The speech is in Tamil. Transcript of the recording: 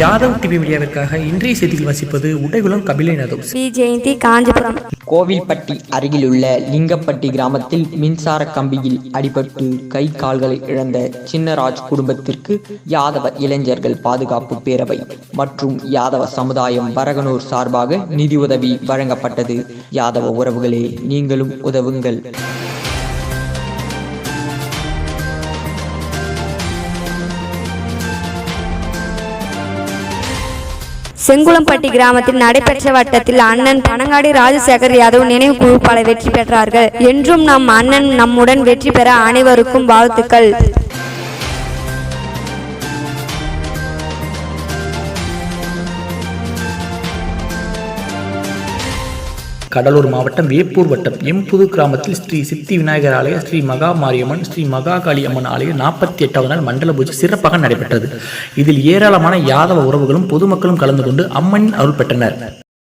யாதவ் டிவி மீடியாவிற்காக இன்றைய செய்தியில் வாசிப்பது உடைகுளம் கபிலநாதம். ஜெயந்தி, காஞ்சிபுரம். கோவில்பட்டி அருகிலுள்ள லிங்கப்பட்டி கிராமத்தில் மின்சார கம்பியில் அடிபட்டு கை கால்களை இழந்த சின்னராஜ் குடும்பத்திற்கு யாதவ இளைஞர்கள் பாதுகாப்பு பேரவை மற்றும் யாதவ சமுதாயம் வரகனூர் சார்பாக நிதியுதவி வழங்கப்பட்டது. யாதவ உறவுகளே, நீங்களும் உதவுங்கள். செங்குளம்பட்டி கிராமத்தில் நடைபெற்ற வட்டத்தில் அண்ணன் பனங்காடி ராஜசேகர் யாதவ் நினைவு குழு பல வெற்றி பெற்றார்கள். என்றும் நம் அண்ணன் நம்முடன் வெற்றி பெற அனைவருக்கும் வாழ்த்துக்கள். கடலூர் மாவட்டம் வேப்பூர் வட்டம் எம்புது கிராமத்தில் ஸ்ரீ சித்தி விநாயகர் ஆலய, ஸ்ரீ மகா மாரியம்மன், ஸ்ரீ மகா காளி அம்மன் ஆலய 48வது நாள் மண்டல பூஜை சிறப்பாக நடைபெற்றது. இதில் ஏராளமான யாதவ உறவுகளும் பொதுமக்களும் கலந்து கொண்டு அம்மனின் அருள் பெற்றனர்.